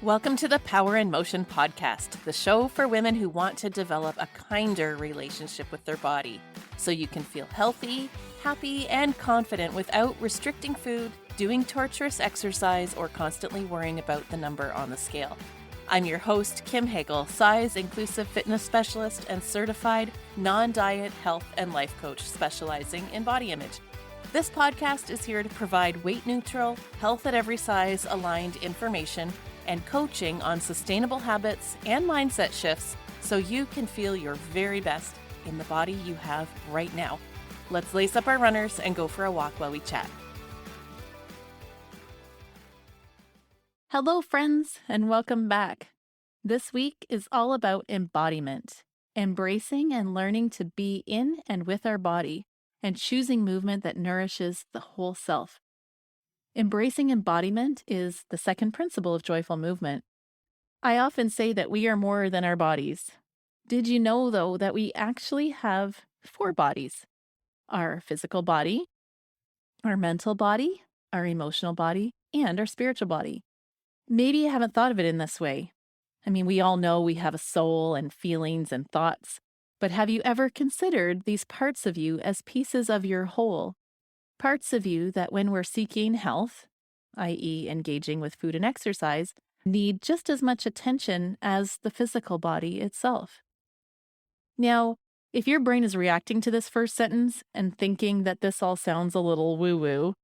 Welcome to the Power in Motion podcast, the show for women who want to develop a kinder relationship with their body so you can feel healthy, happy, and confident without restricting food, doing torturous exercise, or constantly worrying about the number on the scale. I'm your host, Kim Hagel, size-inclusive fitness specialist and certified non-diet health and life coach specializing in body image. This podcast is here to provide weight-neutral, health at every size aligned information and coaching on sustainable habits and mindset shifts so you can feel your very best in the body you have right now. Let's lace up our runners and go for a walk while we chat. Hello, friends, and welcome back. This week is all about embodiment, embracing and learning to be in and with our body, and choosing movement that nourishes the whole self. Embracing embodiment is the second principle of joyful movement. I often say that we are more than our bodies. Did you know, though, that we actually have 4 bodies? Our physical body, our mental body, our emotional body, and our spiritual body. Maybe you haven't thought of it in this way. I mean, we all know we have a soul and feelings and thoughts, but have you ever considered these parts of you as pieces of your whole? Parts of you that when we're seeking health, i.e. engaging with food and exercise, need just as much attention as the physical body itself. Now, if your brain is reacting to this first sentence and thinking that this all sounds a little woo-woo,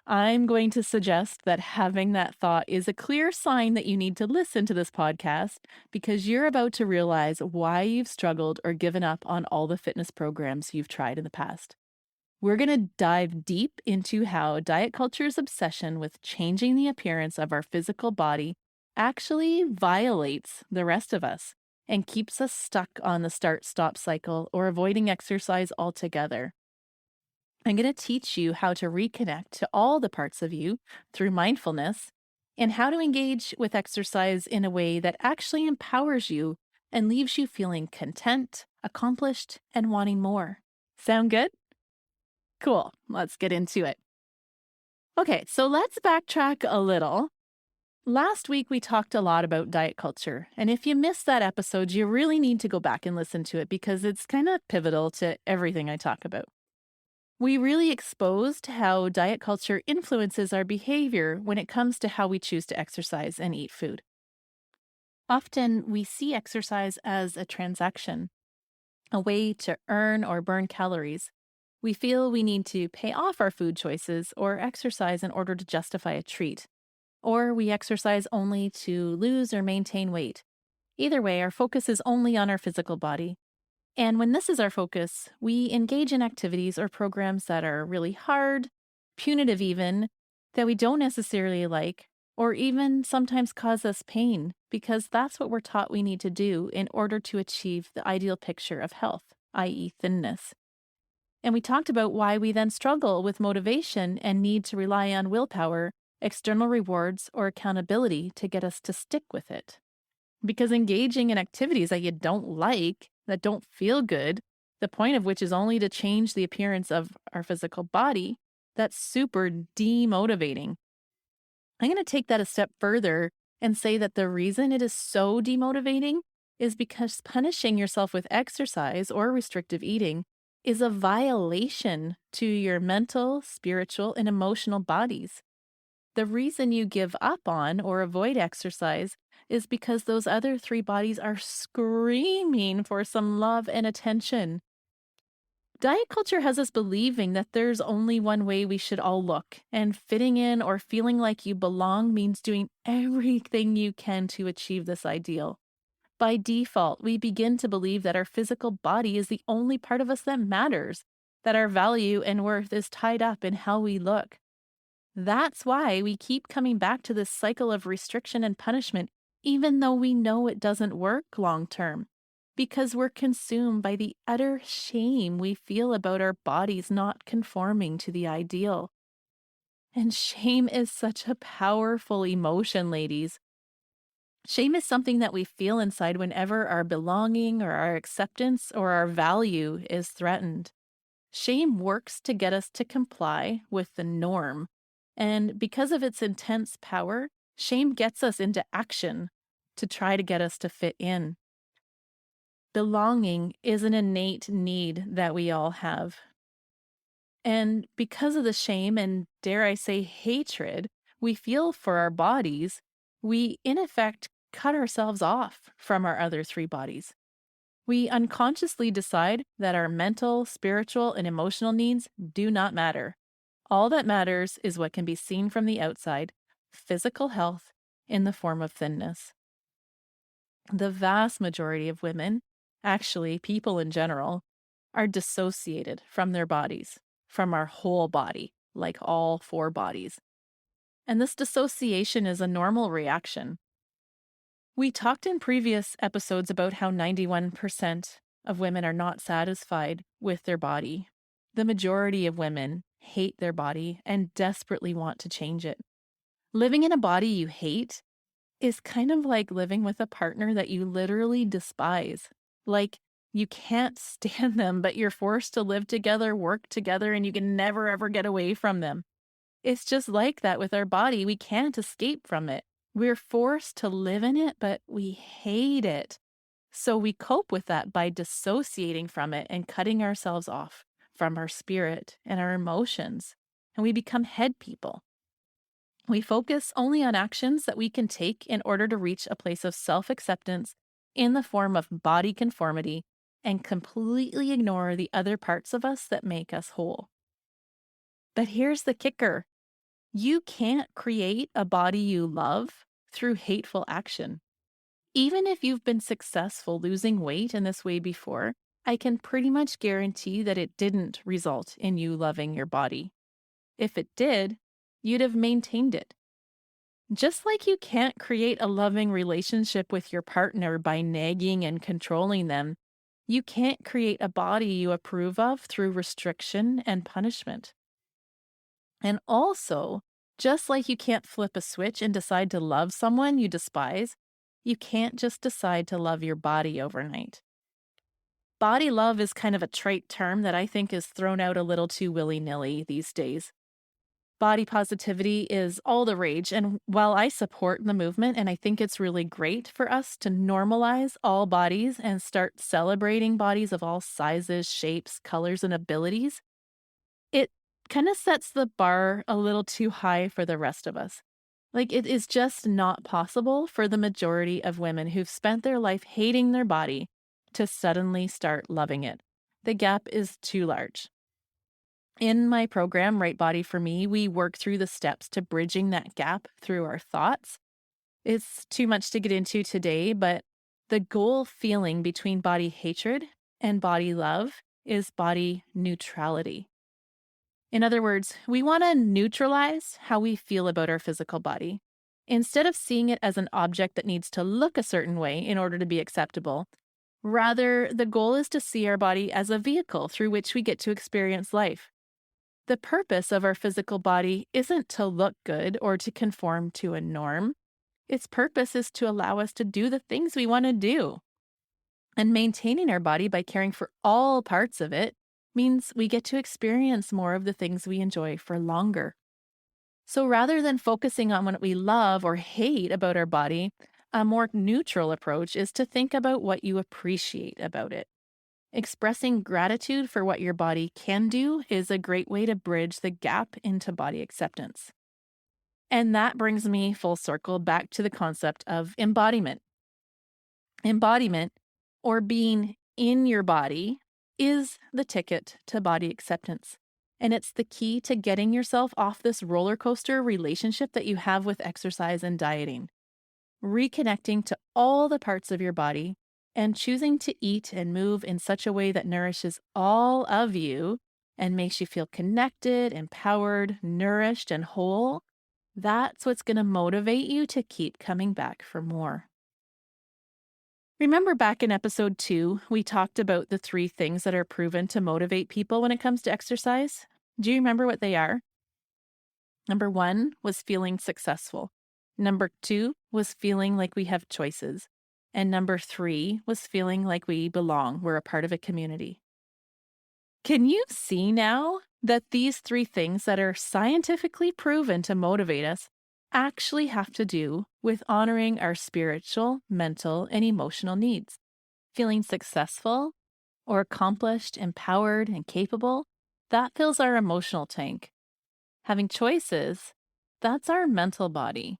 I'm going to suggest that having that thought is a clear sign that you need to listen to this podcast because you're about to realize why you've struggled or given up on all the fitness programs you've tried in the past. We're going to dive deep into how diet culture's obsession with changing the appearance of our physical body actually violates the rest of us and keeps us stuck on the start-stop cycle or avoiding exercise altogether. I'm going to teach you how to reconnect to all the parts of you through mindfulness and how to engage with exercise in a way that actually empowers you and leaves you feeling content, accomplished, and wanting more. Sound good? Cool. Let's get into it. Okay, so let's backtrack a little. Last week, we talked a lot about diet culture. And if you missed that episode, you really need to go back and listen to it because it's kind of pivotal to everything I talk about. We really exposed how diet culture influences our behavior when it comes to how we choose to exercise and eat food. Often, we see exercise as a transaction, a way to earn or burn calories. We feel we need to pay off our food choices or exercise in order to justify a treat. Or we exercise only to lose or maintain weight. Either way, our focus is only on our physical body. And when this is our focus, we engage in activities or programs that are really hard, punitive even, that we don't necessarily like, or even sometimes cause us pain, because that's what we're taught we need to do in order to achieve the ideal picture of health, i.e. thinness. And we talked about why we then struggle with motivation and need to rely on willpower, external rewards, or accountability to get us to stick with it. Because engaging in activities that you don't like, that don't feel good, the point of which is only to change the appearance of our physical body, that's super demotivating. I'm going to take that a step further and say that the reason it is so demotivating is because punishing yourself with exercise or restrictive eating is a violation to your mental, spiritual, and emotional bodies. The reason you give up on or avoid exercise is because those other 3 bodies are screaming for some love and attention. Diet culture has us believing that there's only one way we should all look, and fitting in or feeling like you belong means doing everything you can to achieve this ideal. By default, we begin to believe that our physical body is the only part of us that matters, that our value and worth is tied up in how we look. That's why we keep coming back to this cycle of restriction and punishment, even though we know it doesn't work long term, because we're consumed by the utter shame we feel about our bodies not conforming to the ideal. And shame is such a powerful emotion, ladies. Shame is something that we feel inside whenever our belonging or our acceptance or our value is threatened. Shame works to get us to comply with the norm. And because of its intense power, Shame gets us into action to try to get us to fit in. Belonging is an innate need that we all have. And because of the shame and, dare I say, hatred we feel for our bodies, we in effect cut ourselves off from our other three bodies. We unconsciously decide that our mental, spiritual, and emotional needs do not matter. All that matters is what can be seen from the outside, physical health in the form of thinness. The vast majority of women, actually people in general, are dissociated from their bodies, from our whole body, like all four bodies. And this dissociation is a normal reaction. We talked in previous episodes about how 91% of women are not satisfied with their body. The majority of women hate their body and desperately want to change it. Living in a body you hate is kind of like living with a partner that you literally despise. Like, you can't stand them, but you're forced to live together, work together, and you can never ever get away from them. It's just like that with our body. We can't escape from it. We're forced to live in it, but we hate it. So we cope with that by dissociating from it and cutting ourselves off from our spirit and our emotions. And we become head people. We focus only on actions that we can take in order to reach a place of self-acceptance in the form of body conformity and completely ignore the other parts of us that make us whole. But here's the kicker. You can't create a body you love through hateful action. Even if you've been successful losing weight in this way before, I can pretty much guarantee that it didn't result in you loving your body. If it did, you'd have maintained it. Just like you can't create a loving relationship with your partner by nagging and controlling them, you can't create a body you approve of through restriction and punishment. And also, just like you can't flip a switch and decide to love someone you despise, you can't just decide to love your body overnight. Body love is kind of a trite term that I think is thrown out a little too willy-nilly these days. Body positivity is all the rage, and while I support the movement and I think it's really great for us to normalize all bodies and start celebrating bodies of all sizes, shapes, colors, and abilities, it kind of sets the bar a little too high for the rest of us. Like, it is just not possible for the majority of women who've spent their life hating their body to suddenly start loving it. The gap is too large. In my program, Right Body for Me, we work through the steps to bridging that gap through our thoughts. It's too much to get into today, but the goal feeling between body hatred and body love is body neutrality. In other words, we want to neutralize how we feel about our physical body. Instead of seeing it as an object that needs to look a certain way in order to be acceptable, rather, the goal is to see our body as a vehicle through which we get to experience life. The purpose of our physical body isn't to look good or to conform to a norm. Its purpose is to allow us to do the things we want to do. And maintaining our body by caring for all parts of it means we get to experience more of the things we enjoy for longer. So rather than focusing on what we love or hate about our body, a more neutral approach is to think about what you appreciate about it. Expressing gratitude for what your body can do is a great way to bridge the gap into body acceptance. And that brings me full circle back to the concept of embodiment. Embodiment, or being in your body, is the ticket to body acceptance. And it's the key to getting yourself off this roller coaster relationship that you have with exercise and dieting. Reconnecting to all the parts of your body and choosing to eat and move in such a way that nourishes all of you and makes you feel connected, empowered, nourished, and whole, that's what's going to motivate you to keep coming back for more. Remember back in episode 2, we talked about the 3 things that are proven to motivate people when it comes to exercise? Do you remember what they are? Number 1 was feeling successful. Number 2 was feeling like we have choices. And number 3 was feeling like we belong. We're a part of a community. Can you see now that these 3 things that are scientifically proven to motivate us actually have to do with honoring our spiritual, mental, and emotional needs. Feeling successful or accomplished, empowered, and capable, that fills our emotional tank. Having choices, that's our mental body.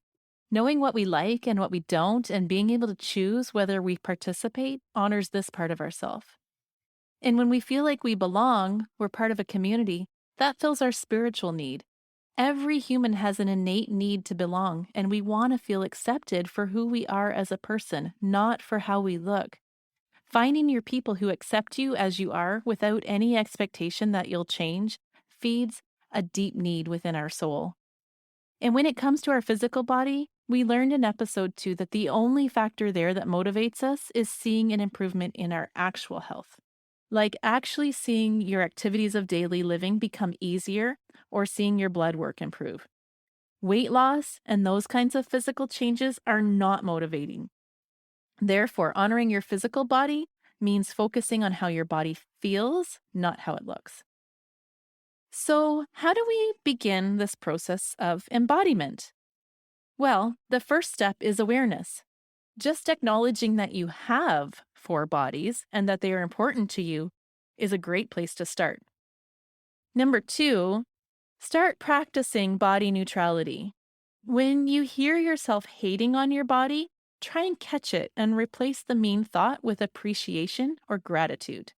Knowing what we like and what we don't, and being able to choose whether we participate, honors this part of ourself. And when we feel like we belong, we're part of a community, that fills our spiritual need. Every human has an innate need to belong, and we want to feel accepted for who we are as a person, not for how we look. Finding your people who accept you as you are without any expectation that you'll change feeds a deep need within our soul. And when it comes to our physical body, we learned in episode 2 that the only factor there that motivates us is seeing an improvement in our actual health. Like actually seeing your activities of daily living become easier or seeing your blood work improve. Weight loss and those kinds of physical changes are not motivating. Therefore, honoring your physical body means focusing on how your body feels, not how it looks. So, how do we begin this process of embodiment? Well, the first step is awareness. Just acknowledging that you have 4 bodies and that they are important to you is a great place to start. Number 2, start practicing body neutrality. When you hear yourself hating on your body, try and catch it and replace the mean thought with appreciation or gratitude.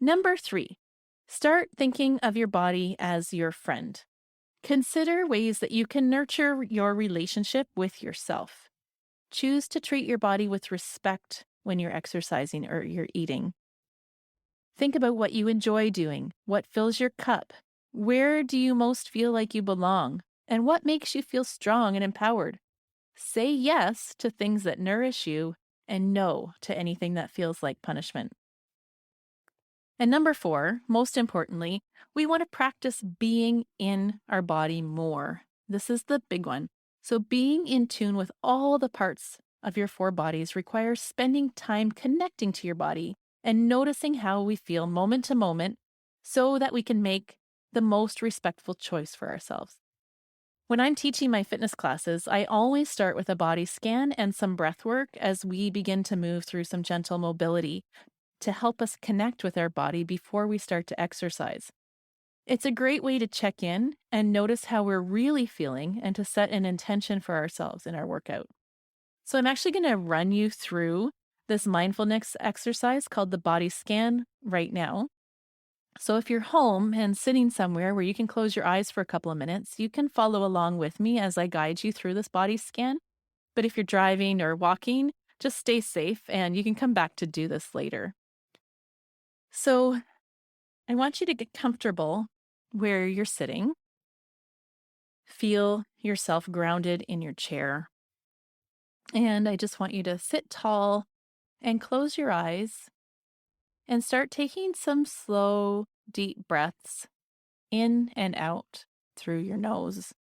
Number 3, start thinking of your body as your friend. Consider ways that you can nurture your relationship with yourself. Choose to treat your body with respect when you're exercising or you're eating. Think about what you enjoy doing, what fills your cup, where do you most feel like you belong, and what makes you feel strong and empowered. Say yes to things that nourish you and no to anything that feels like punishment. And number 4, most importantly, we want to practice being in our body more. This is the big one. So, being in tune with all the parts of your 4 bodies requires spending time connecting to your body and noticing how we feel moment to moment so that we can make the most respectful choice for ourselves. When I'm teaching my fitness classes, I always start with a body scan and some breath work as we begin to move through some gentle mobility to help us connect with our body before we start to exercise. It's a great way to check in and notice how we're really feeling and to set an intention for ourselves in our workout. So I'm actually going to run you through this mindfulness exercise called the body scan right now. So if you're home and sitting somewhere where you can close your eyes for a couple of minutes, you can follow along with me as I guide you through this body scan. But if you're driving or walking, just stay safe and you can come back to do this later. So I want you to get comfortable where you're sitting. Feel yourself grounded in your chair. And I just want you to sit tall and close your eyes and start taking some slow, deep breaths in and out through your nose.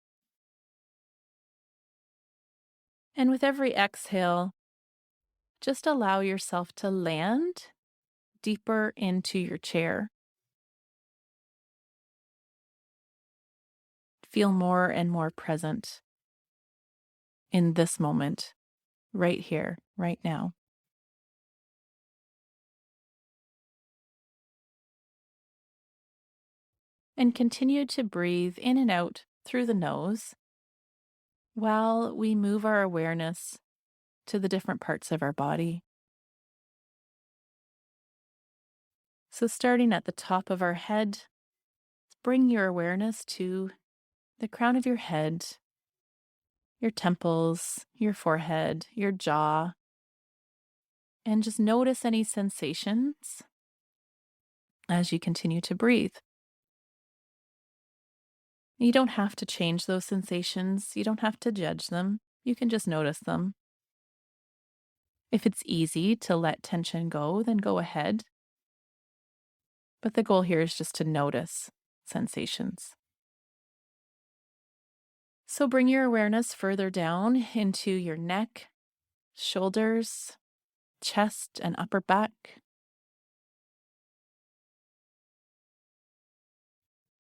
And with every exhale, just allow yourself to land deeper into your chair. Feel more and more present in this moment, right here, right now. And continue to breathe in and out through the nose while we move our awareness to the different parts of our body. So, starting at the top of our head, bring your awareness to the crown of your head, your temples, your forehead, your jaw, and just notice any sensations as you continue to breathe. You don't have to change those sensations, you don't have to judge them, you can just notice them. If it's easy to let tension go, then go ahead. But the goal here is just to notice sensations. So bring your awareness further down into your neck, shoulders, chest, and upper back.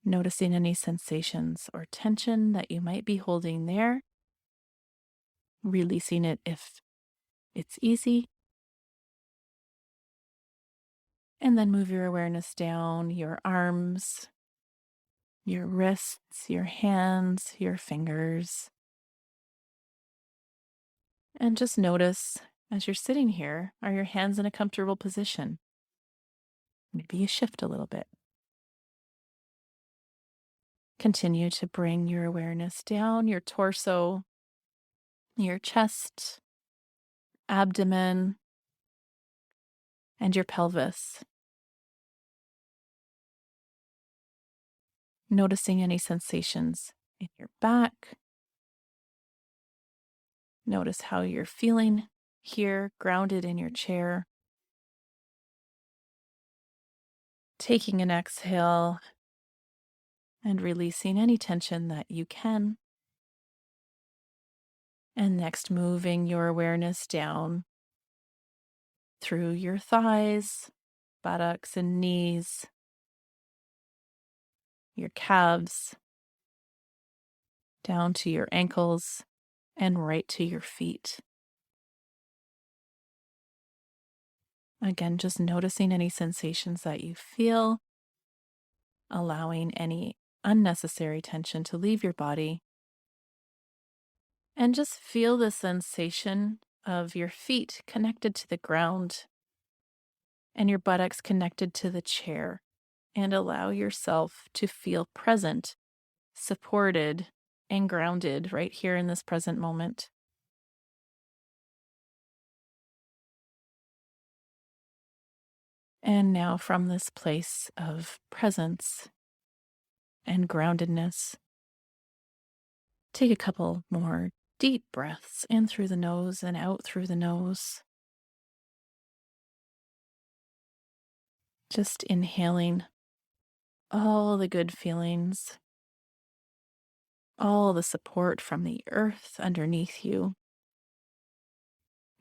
Noticing any sensations or tension that you might be holding there, releasing it if it's easy. And then move your awareness down your arms, your wrists, your hands, your fingers. And just notice as you're sitting here, are your hands in a comfortable position? Maybe you shift a little bit. Continue to bring your awareness down your torso, your chest, abdomen, and your pelvis. Noticing any sensations in your back. Notice how you're feeling here, grounded in your chair. Taking an exhale and releasing any tension that you can. And next, moving your awareness down through your thighs, buttocks and knees, your calves, down to your ankles, and right to your feet. Again, just noticing any sensations that you feel, allowing any unnecessary tension to leave your body, and just feel the sensation of your feet connected to the ground and your buttocks connected to the chair, and allow yourself to feel present, supported, and grounded right here in this present moment. And now, from this place of presence and groundedness, take a couple more deep breaths in through the nose and out through the nose. Just inhaling all the good feelings, all the support from the earth underneath you,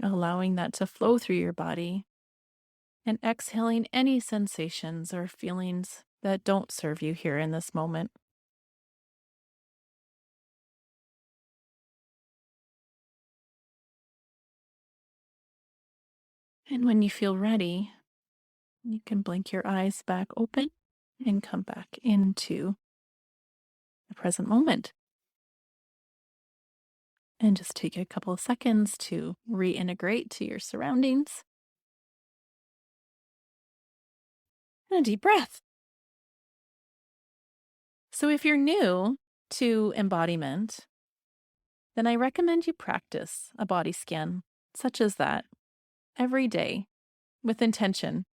allowing that to flow through your body, and exhaling any sensations or feelings that don't serve you here in this moment. And when you feel ready, you can blink your eyes back open and come back into the present moment. And just take a couple of seconds to reintegrate to your surroundings. And a deep breath. So if you're new to embodiment, then I recommend you practice a body scan such as that every day with intention.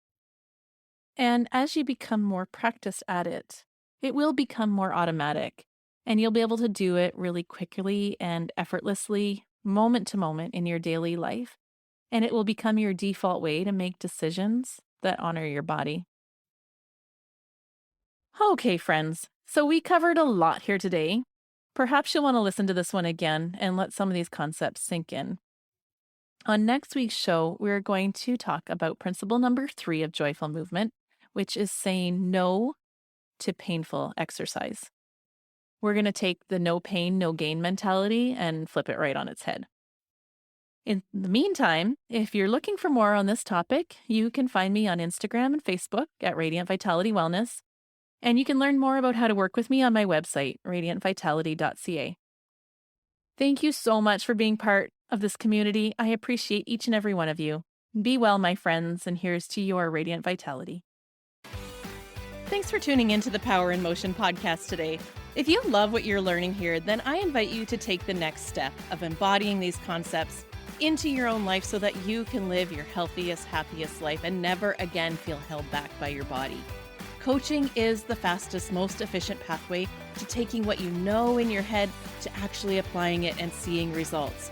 And as you become more practiced at it, it will become more automatic, and you'll be able to do it really quickly and effortlessly, moment to moment in your daily life. And it will become your default way to make decisions that honor your body. Okay, friends, so we covered a lot here today. Perhaps you'll want to listen to this one again and let some of these concepts sink in. On next week's show, we're going to talk about principle number 3 of joyful movement, which is saying no to painful exercise. We're going to take the no pain, no gain mentality and flip it right on its head. In the meantime, if you're looking for more on this topic, you can find me on Instagram and Facebook at Radiant Vitality Wellness, and you can learn more about how to work with me on my website, radiantvitality.ca. Thank you so much for being part of this community. I appreciate each and every one of you. Be well, my friends, and here's to your Radiant Vitality. Thanks for tuning into the Power in Motion podcast today. If you love what you're learning here, then I invite you to take the next step of embodying these concepts into your own life so that you can live your healthiest, happiest life and never again feel held back by your body. Coaching is the fastest, most efficient pathway to taking what you know in your head to actually applying it and seeing results.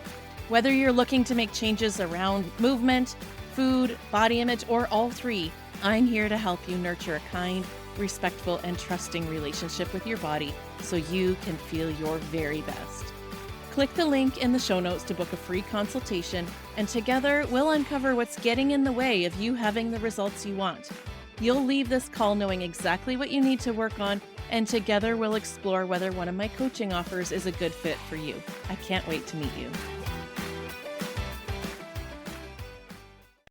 Whether you're looking to make changes around movement, food, body image, or all three, I'm here to help you nurture a kind, respectful, and trusting relationship with your body so you can feel your very best. Click the link in the show notes to book a free consultation, and together we'll uncover what's getting in the way of you having the results you want. You'll leave this call knowing exactly what you need to work on, and together we'll explore whether one of my coaching offers is a good fit for you. I can't wait to meet you.